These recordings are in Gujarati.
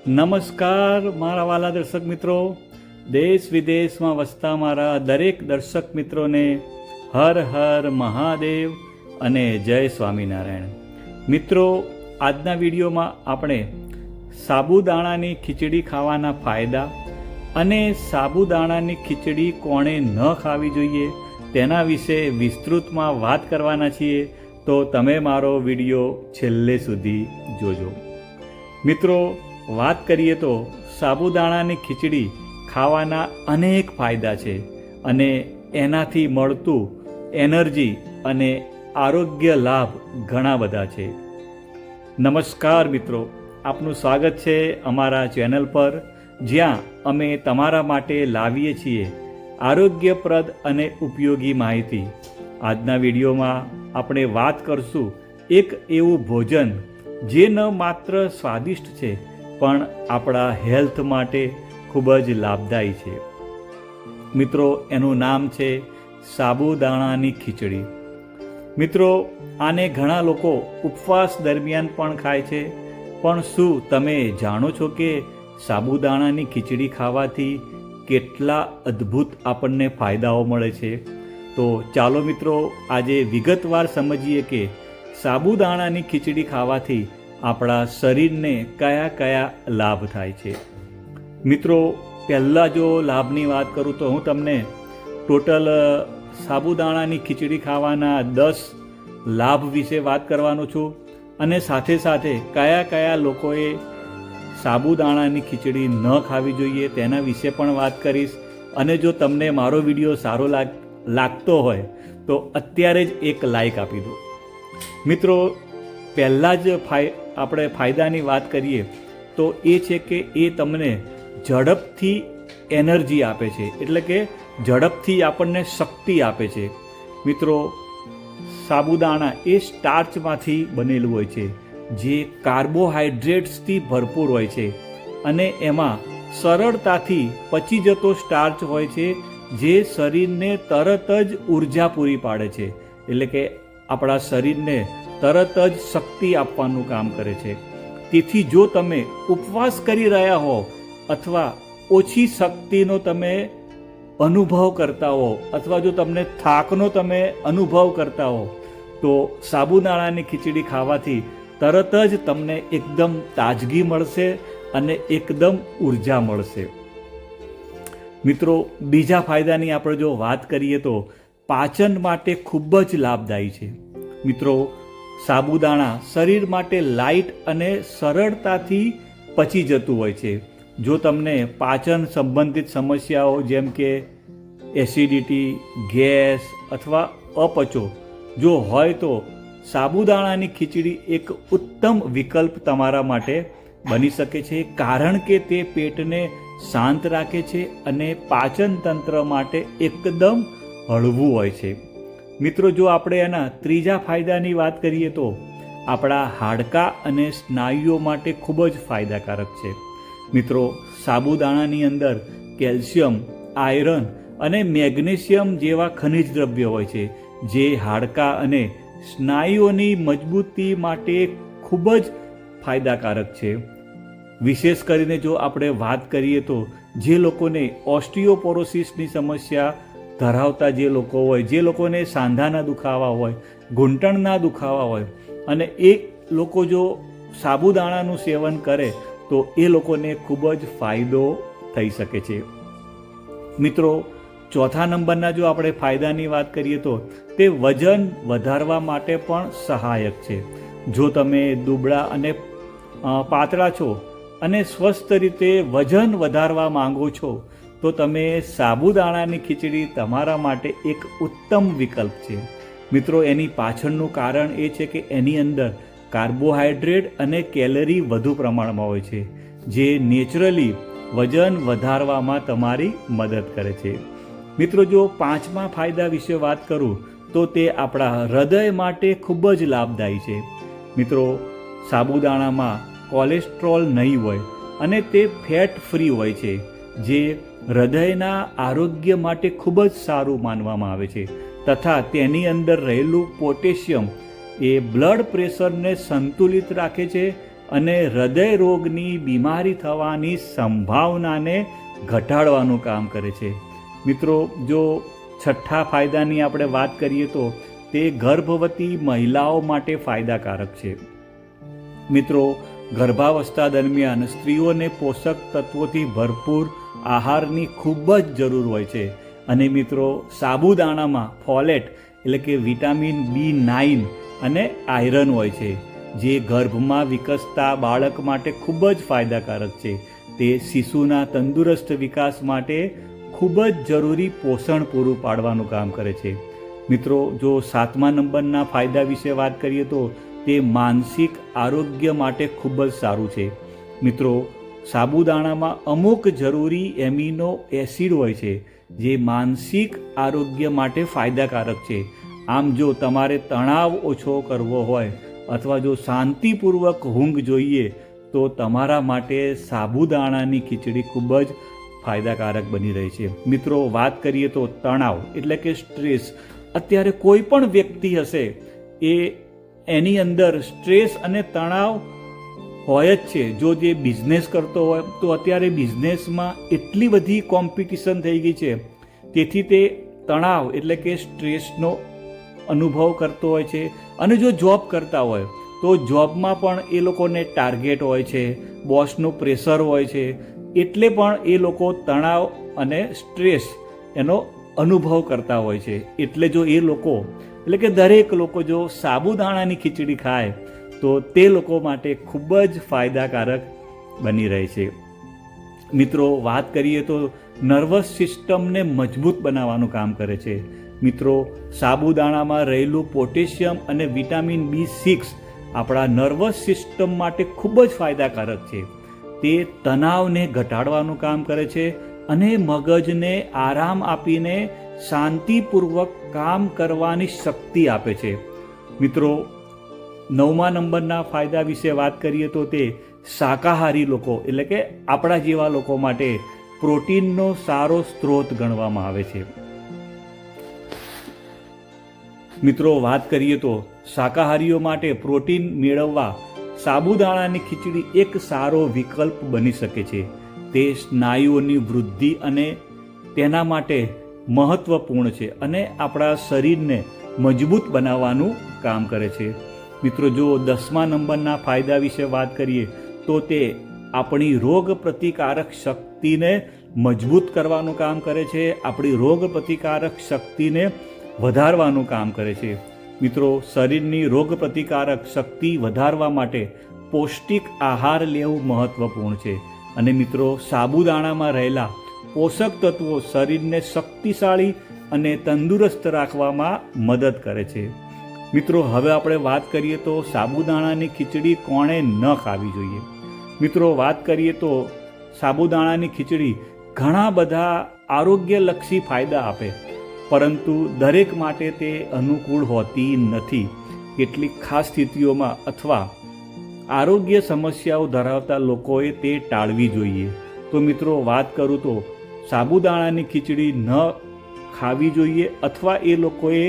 નમસ્કાર મારા વાલા દર્શક મિત્રો, દેશ વિદેશમાં વસતા મારા દરેક દર્શક મિત્રોને હર હર મહાદેવ અને જય સ્વામિનારાયણ. મિત્રો, આજના વિડીયોમાં આપણે સાબુદાણાની ખીચડી ખાવાના ફાયદા અને સાબુદાણાની ખીચડી કોણે ન ખાવી જોઈએ તેના વિશે વિસ્તૃતમાં વાત કરવાના છીએ, તો તમે મારો વિડીયો છેલ્લે સુધી જોજો. મિત્રો, વાત કરીએ તો સાબુદાણાની ખીચડી ખાવાના અનેક ફાયદા છે અને એનાથી મળતું એનર્જી અને આરોગ્ય લાભ ઘણા બધા છે. નમસ્કાર મિત્રો, આપનું સ્વાગત છે અમારા ચેનલ પર, જ્યાં અમે તમારા માટે લાવીએ છીએ આરોગ્યપ્રદ અને ઉપયોગી માહિતી. આજના વિડીયોમાં આપણે વાત કરશું એક એવું ભોજન જે ન માત્ર સ્વાદિષ્ટ છે પણ આપણા હેલ્થ માટે ખૂબ જ લાભદાયી છે. મિત્રો, એનું નામ છે સાબુદાણાની ખીચડી. મિત્રો, આને ઘણા લોકો ઉપવાસ દરમિયાન પણ ખાય છે, પણ શું તમે જાણો છો કે સાબુદાણાની ખીચડી ખાવાથી કેટલા અદ્ભુત આપણને ફાયદાઓ મળે છે? તો ચાલો મિત્રો, આજે વિગતવાર સમજીએ કે સાબુદાણાની ખીચડી ખાવાથી આપણા શરીરને કયા કયા લાભ થાય છે. મિત્રો, પહેલાં જો લાભની વાત કરું તો હું તમને ટોટલ સાબુદાણાની ખીચડી ખાવાના 10 લાભ વિશે વાત કરવાનો છું અને સાથે સાથે કયા કયા લોકોએ સાબુદાણાની ખીચડી ન ખાવી જોઈએ તેના વિશે પણ વાત કરીશ. અને જો તમને મારો વિડીયો સારો લાગતો હોય તો અત્યારે જ એક લાઈક આપી દો. મિત્રો, પહેલાં જ આપણે ફાયદાની વાત કરીએ તો એ છે કે એ તમને ઝડપથી એનર્જી આપે છે, એટલે કે ઝડપથી આપણને શક્તિ આપે છે. મિત્રો, સાબુદાણા એ સ્ટાર્ચમાંથી બનેલું હોય છે, જે કાર્બોહાઈડ્રેટ્સથી ભરપૂર હોય છે અને એમાં સરળતાથી પચી જતો સ્ટાર્ચ હોય છે, જે શરીરને તરત જ ઉર્જા પૂરી પાડે છે, એટલે કે આપણા શરીરને તરત જ શક્તિ આપવાનું કામ કરે છે. તેથી જો તમે ઉપવાસ કરી રહ્યા હો અથવા ઓછી શક્તિનો તમે અનુભવ કરતા હો અથવા જો તમને થાકનો તમે અનુભવ કરતા હો તો સાબુદાણાની ખીચડી ખાવાથી તરત જ તમને એકદમ તાજગી મળશે અને એકદમ ઉર્જા મળશે. મિત્રો, બીજા ફાયદાની આપણે જો વાત કરીએ તો પાચન માટે ખૂબ જ લાભદાયી છે. મિત્રો, સાબુદાણા શરીર માટે લાઇટ અને સરળતાથી પચી જતું હોય છે. જો તમને પાચન સંબંધિત સમસ્યાઓ જેમ કે એસિડિટી, ગેસ અથવા અપચો જો હોય તો સાબુદાણાની ખીચડી એક ઉત્તમ વિકલ્પ તમારા માટે બની શકે છે, કારણ કે તે પેટને શાંત રાખે છે અને પાચન તંત્ર માટે એકદમ હળવું હોય છે. મિત્રો, જો આપણે એના ત્રીજા ફાયદાની વાત કરીએ તો આપણા હાડકાં અને સ્નાયુઓ માટે ખૂબ જ ફાયદાકારક છે. મિત્રો, સાબુદાણાની અંદર કેલ્શિયમ, આયરન અને મેગ્નેશિયમ જેવા ખનિજ દ્રવ્યો હોય છે, જે હાડકાં અને સ્નાયુઓની મજબૂતી માટે ખૂબ જ ફાયદાકારક છે. વિશેષ કરીને જો આપણે વાત કરીએ તો જે લોકોને ઓસ્ટિયોપોરોસિસની સમસ્યા ધરાવતા જે લોકો હોય, જે લોકોને સાંધાના દુખાવા હોય, ઘૂંટણના દુખાવા હોય અને એ લોકો જો સાબુદાણાનું સેવન કરે તો એ લોકોને ખૂબ જ ફાયદો થઈ શકે છે. મિત્રો, ચોથા નંબરના જો આપણે ફાયદાની વાત કરીએ તો તે વજન વધારવા માટે પણ સહાયક છે. જો તમે દુબળા અને પાતળા છો અને સ્વસ્થ રીતે વજન વધારવા માંગો છો તો તમે સાબુદાણાની ખીચડી તમારા માટે એક ઉત્તમ વિકલ્પ છે. મિત્રો, એની પાછળનું કારણ એ છે કે એની અંદર કાર્બોહાઈડ્રેટ અને કેલરી વધુ પ્રમાણમાં હોય છે, જે નેચરલી વજન વધારવામાં તમારી મદદ કરે છે. મિત્રો, જો પાંચમા ફાયદા વિશે વાત કરું તો તે આપણા હૃદય માટે ખૂબ જ લાભદાયી છે. મિત્રો, સાબુદાણામાં કોલેસ્ટ્રોલ નહીં હોય અને તે ફેટ ફ્રી હોય છે, જે હૃદયના આરોગ્ય માટે ખૂબ જ સારું માનવામાં આવે છે. તથા તેની અંદર રહેલું પોટેશિયમ એ બ્લડ પ્રેશરને સંતુલિત રાખે છે અને હૃદય રોગની બીમારી થવાની સંભાવનાને ઘટાડવાનું કામ કરે છે. મિત્રો, જો છઠ્ઠા ફાયદાની આપણે વાત કરીએ તો તે ગર્ભવતી મહિલાઓ માટે ફાયદાકારક છે. મિત્રો, ગર્ભાવસ્થા દરમિયાન સ્ત્રીઓને પોષક તત્વોથી ભરપૂર આહારની ખૂબ જ જરૂર હોય છે. અને મિત્રો, સાબુદાણામાં ફોલેટ એટલે કે વિટામિન B9 અને આયરન હોય છે, જે ગર્ભમાં વિકસતા બાળક માટે ખૂબ જ ફાયદાકારક છે. તે શિશુના તંદુરસ્ત વિકાસ માટે ખૂબ જ જરૂરી પોષણ પૂરું પાડવાનું કામ કરે છે. મિત્રો, જો 7મા નંબરના ફાયદા વિશે વાત કરીએ તો તે માનસિક આરોગ્ય માટે ખૂબ જ સારું છે. મિત્રો, સાબુદાણામાં અમુક જરૂરી એમિનો એસિડ હોય છે, જે માનસિક આરોગ્ય માટે ફાયદાકારક છે. આમ જો તમારે તણાવ ઓછો કરવો હોય અથવા જો શાંતિપૂર્વક ઊંઘ જોઈએ તો તમારા માટે સાબુદાણાની ખીચડી ખૂબ જ ફાયદાકારક બની રહી છે. મિત્રો, વાત કરીએ તો તણાવ એટલે કે સ્ટ્રેસ, અત્યારે કોઈ પણ વ્યક્તિ હશે એની અંદર સ્ટ્રેસ અને તણાવ હોય જ છે. જો જે બિઝનેસ કરતો હોય તો અત્યારે બિઝનેસમાં એટલી બધી કોમ્પિટિશન થઈ ગઈ છે, તેથી તે તણાવ એટલે કે સ્ટ્રેસનો અનુભવ કરતો હોય છે. અને જો જોબ કરતા હોય તો જોબમાં પણ એ લોકોને ટાર્ગેટ હોય છે, બોસનું પ્રેશર હોય છે, એટલે પણ એ લોકો તણાવ અને સ્ટ્રેસ એનો અનુભવ કરતા હોય છે. એટલે જો એ લોકો એટલે કે દરેક લોકો જો સાબુદાણાની ખીચડી ખાય તો તે લોકો માટે ખૂબ જ ફાયદાકારક બની રહે છે. મિત્રો, વાત કરીએ તો નર્વસ સિસ્ટમને મજબૂત બનાવવાનું કામ કરે છે. મિત્રો, સાબુદાણામાં રહેલું પોટેશિયમ અને વિટામિન B6 આપણા નર્વસ સિસ્ટમ માટે ખૂબ જ ફાયદાકારક છે. તે તણાવને ઘટાડવાનું કામ કરે છે અને મગજને આરામ આપીને શાંતિપૂર્વક કામ કરવાની શક્તિ આપે છે. મિત્રો, 9મા નંબરના ફાયદા વિશે વાત કરીએ તો તે શાકાહારી લોકો એટલે કે આપણા જેવા લોકો માટે પ્રોટીનનો સારો સ્ત્રોત ગણવામાં આવે છે. મિત્રો, વાત કરીએ તો શાકાહારીઓ માટે પ્રોટીન મેળવવા સાબુદાણાની ખીચડી એક સારો વિકલ્પ બની શકે છે. તે સ્નાયુઓની વૃદ્ધિ અને તેના માટે મહત્વપૂર્ણ છે અને આપણા શરીરને મજબૂત બનાવવાનું કામ કરે છે. મિત્રો, જો 10મા નંબરના ફાયદા વિશે વાત કરીએ તો તે આપણી રોગ પ્રતિકારક શક્તિને મજબૂત કરવાનું કામ કરે છે, આપણી રોગ પ્રતિકારક શક્તિને વધારવાનું કામ કરે છે. મિત્રો, શરીરની રોગ પ્રતિકારક શક્તિ વધારવા માટે પૌષ્ટિક આહાર લેવું મહત્વપૂર્ણ છે. અને મિત્રો, સાબુદાણામાં રહેલા પોષક તત્વો શરીરને શક્તિશાળી અને તંદુરસ્ત રાખવામાં મદદ કરે છે. મિત્રો, હવે આપણે વાત કરીએ તો સાબુદાણાની ખીચડી કોણે ન ખાવી જોઈએ. મિત્રો, વાત કરીએ તો સાબુદાણાની ખીચડી ઘણા બધા આરોગ્યલક્ષી ફાયદા આપે, પરંતુ દરેક માટે તે અનુકૂળ હોતી નથી. કેટલીક ખાસ સ્થિતિઓમાં અથવા આરોગ્ય સમસ્યાઓ ધરાવતા લોકોએ તે ટાળવી જોઈએ. તો મિત્રો, વાત કરું તો સાબુદાણાની ખીચડી ન ખાવી જોઈએ અથવા એ લોકોએ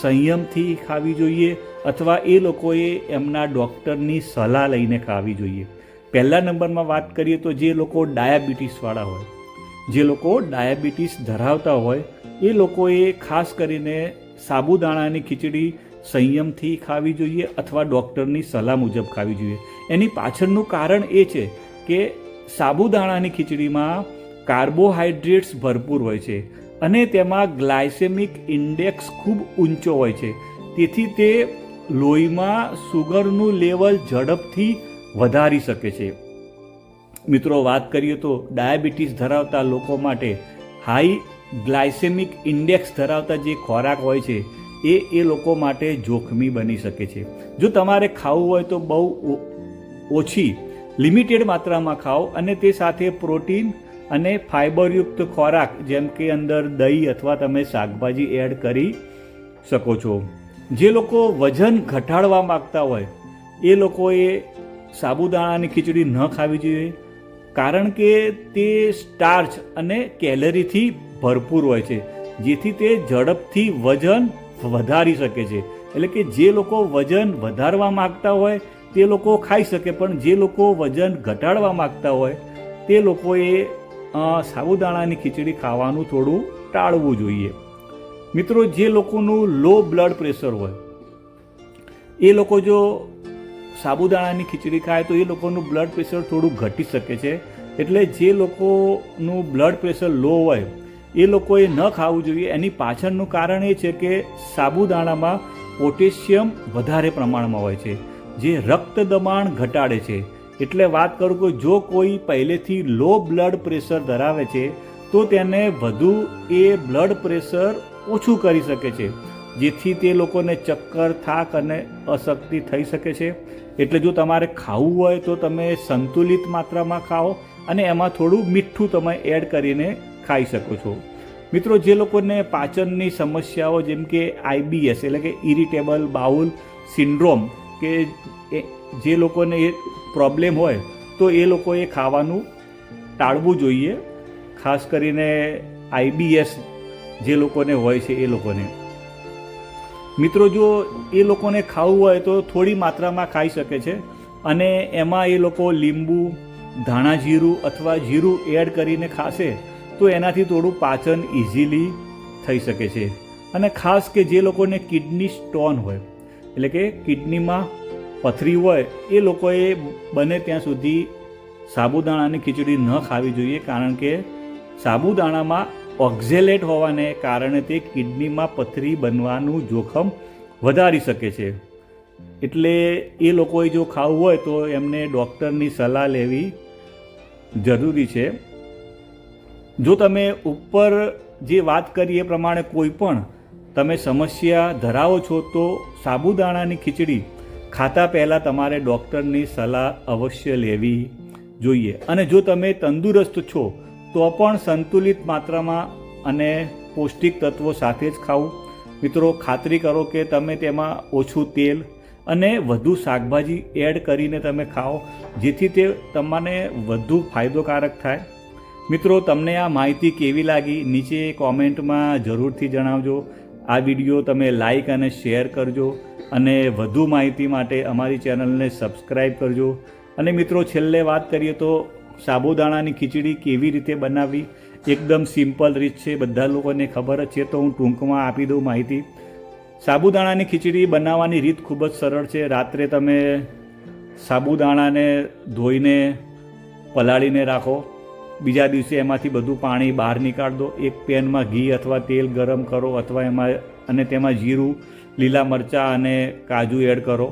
સંયમથી ખાવી જોઈએ અથવા એ લોકોએ એમના ડૉક્ટરની સલાહ લઈને ખાવી જોઈએ. પહેલા નંબરમાં વાત કરીએ તો જે લોકો ડાયાબિટીસવાળા હોય, જે લોકો ડાયાબિટીસ ધરાવતા હોય એ લોકોએ ખાસ કરીને સાબુદાણાની ખીચડી સંયમથી ખાવી જોઈએ અથવા ડૉક્ટરની સલાહ મુજબ ખાવી જોઈએ. એની પાછળનું કારણ એ છે કે સાબુદાણાની ખીચડીમાં કાર્બોહાઈડ્રેટ્સ ભરપૂર હોય છે અને તેમાં ગ્લાયસેમિક ઇન્ડેક્સ ખૂબ ઊંચો હોય છે. તેથી તે લોહીમાં સુગરનું લેવલ ઝડપથી વધારી શકે છે. મિત્રો, વાત કરીએ તો ડાયાબિટીસ ધરાવતા લોકો માટે હાઈ ગ્લાયસેમિક ઇન્ડેક્સ ધરાવતા જે ખોરાક હોય છે એ લોકો માટે જોખમી બની શકે છે. જો તમારે ખાવું હોય તો બહુ ઓછી લિમિટેડ માત્રામાં ખાઓ અને તે સાથે પ્રોટીન અને ફાઇબરયુક્ત ખોરાક જેમ કે અંદર દહીં અથવા તમે શાકભાજી એડ કરી શકો છો. જે લોકો વજન ઘટાડવા માગતા હોય એ લોકોએ સાબુદાણાની ખીચડી ન ખાવી જોઈએ, કારણ કે તે સ્ટાર્ચ અને કેલરીથી ભરપૂર હોય છે, જેથી તે ઝડપથી વજન વધારી શકે છે. એટલે કે જે લોકો વજન વધારવા માગતા હોય તે લોકો ખાઈ શકે, પણ જે લોકો વજન ઘટાડવા માગતા હોય તે લોકોએ સાબુદાણાની ખીચડી ખાવાનું થોડું ટાળવું જોઈએ. મિત્રો, જે લોકોનું લો બ્લડ પ્રેશર હોય એ લોકો જો સાબુદાણાની ખીચડી ખાય તો એ લોકોનું બ્લડ પ્રેશર થોડું ઘટી શકે છે. એટલે જે લોકોનું બ્લડ પ્રેશર લો હોય એ લોકોએ ન ખાવું જોઈએ. એની પાછળનું કારણ એ છે કે સાબુદાણામાં પોટેશિયમ વધારે પ્રમાણમાં હોય છે, જે રક્ત દબાણ ઘટાડે છે. એટલે વાત કરું કે જો કોઈ પહેલેથી લો બ્લડ પ્રેશર ધરાવે છે તો તેને વધુ એ બ્લડ પ્રેશર ઓછું કરી શકે છે, જેથી તે લોકોને ચક્કર, થાક અને અશક્તિ થઈ શકે છે. એટલે જો તમારે ખાવું હોય તો તમે સંતુલિત માત્રામાં ખાઓ અને એમાં થોડું મીઠું તમે એડ કરીને ખાઈ શકો છો. મિત્રો, જે લોકોને પાચનની સમસ્યાઓ જેમ કે IBS એટલે કે ઇરિટેબલ બાઉલ સિન્ડ્રોમ કે જે લોકોને એ પ્રોબ્લેમ હોય તો એ લોકોએ ખાવાનું ટાળવું જોઈએ. ખાસ કરીને IBS જે લોકોને હોય છે એ લોકોને. મિત્રો, જો એ લોકોને ખાવું હોય તો થોડી માત્રામાં ખાઈ શકે છે અને એમાં એ લોકો લીંબુ, ધાણા જીરું અથવા જીરું એડ કરીને ખાશે તો એનાથી થોડું પાચન ઇઝીલી થઈ શકે છે. અને ખાસ કે જે લોકોને કિડની સ્ટોન હોય એટલે કે કિડનીમાં પથરી હોય એ લોકોએ બને ત્યાં સુધી સાબુદાણાની ખીચડી ન ખાવી જોઈએ, કારણ કે સાબુદાણામાં ઓક્ઝેલેટ હોવાને કારણે તે કિડનીમાં પથરી બનવાનું જોખમ વધારી શકે છે. એટલે એ લોકોએ જો ખાવું હોય તો એમને ડૉક્ટરની સલાહ લેવી જરૂરી છે. જો તમે ઉપર જે વાત કરી એ પ્રમાણે કોઈ પણ તમે સમસ્યા ધરાવો છો તો સાબુદાણાની ખીચડી ખાતા પહેલાં તમારે ડૉક્ટરની સલાહ અવશ્ય લેવી જોઈએ. અને જો તમે તંદુરસ્ત છો તો પણ સંતુલિત માત્રામાં અને પૌષ્ટિક તત્વો સાથે જ ખાવું. મિત્રો, ખાતરી કરો કે તમે તેમાં ઓછું તેલ અને વધુ શાકભાજી એડ કરીને તમે ખાઓ, જેથી તે તમને વધુ ફાયદોકારક થાય. મિત્રો, તમને આ માહિતી કેવી લાગી નીચે કોમેન્ટમાં જરૂરથી જણાવજો. આ વિડીયો તમે લાઈક અને શેર કરજો અને વધુ માહિતી માટે અમારી ચેનલને સબસ્ક્રાઈબ કરજો. અને મિત્રો, છેલ્લે વાત કરીએ તો સાબુદાણાની ખીચડી કેવી રીતે બનાવવી, એકદમ સિમ્પલ રીત છે, બધા લોકોને ખબર જ છે, તો હું ટૂંકમાં આપી દઉં માહિતી. સાબુદાણાની ખીચડી બનાવવાની રીત ખૂબ જ સરળ છે. રાત્રે તમે સાબુદાણાને ધોઈને પલાળીને રાખો, બીજા દિવસે એમાંથી બધું પાણી બહાર નીકાળ દો. એક પેનમાં ઘી અથવા તેલ ગરમ કરો અથવા તેમાં જીરું, લીલા મરચાં અને કાજુ એડ કરો.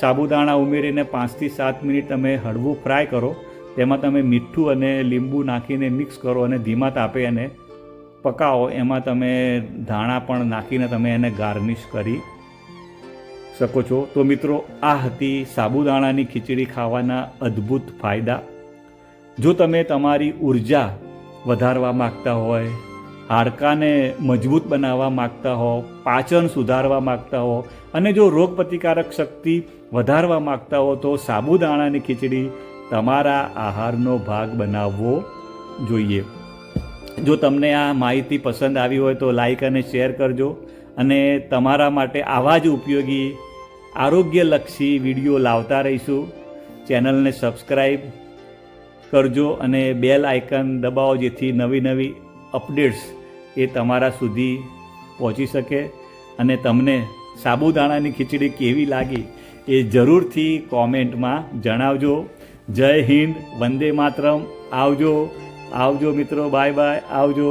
સાબુદાણા ઉમેરીને 5 થી 7 મિનિટ તમે હળવું ફ્રાય કરો. તેમાં તમે મીઠું અને લીંબુ નાખીને મિક્સ કરો અને ધીમા તાપે એને પકાવો. એમાં તમે ધાણા પણ નાખીને તમે એને ગાર્નિશ કરી શકો છો. તો મિત્રો, આ હતી સાબુદાણાની ખીચડી ખાવાના અદ્ભુત ફાયદા. જો તમે તમારી ઉર્જા વધારવા માગતા હોય, હાડકાને મજબૂત બનાવવા માગતા હો, પાચન સુધારવા માગતા હો અને જો રોગપ્રતિકારક શક્તિ વધારવા માગતા હો તો સાબુદાણાની ખીચડી તમારા આહારનો ભાગ બનાવવો જોઈએ. જો તમને આ માહિતી પસંદ આવી હોય તો લાઈક અને શેર કરજો. અને તમારા માટે આવા જ ઉપયોગી આરોગ્યલક્ષી વિડીયો લાવતા રહીશું. ચેનલને સબસ્ક્રાઈબ કરજો અને બેલ આઇકન દબાવો, જેથી નવી નવી અપડેટ્સ એ તમારા સુધી પહોંચી શકે. અને તમને સાબુદાણાની ખીચડી કેવી લાગી એ જરૂરથી કોમેન્ટમાં જણાવજો. જય હિન્દ, વંદે માતરમ. આવજો મિત્રો, બાય બાય, આવજો.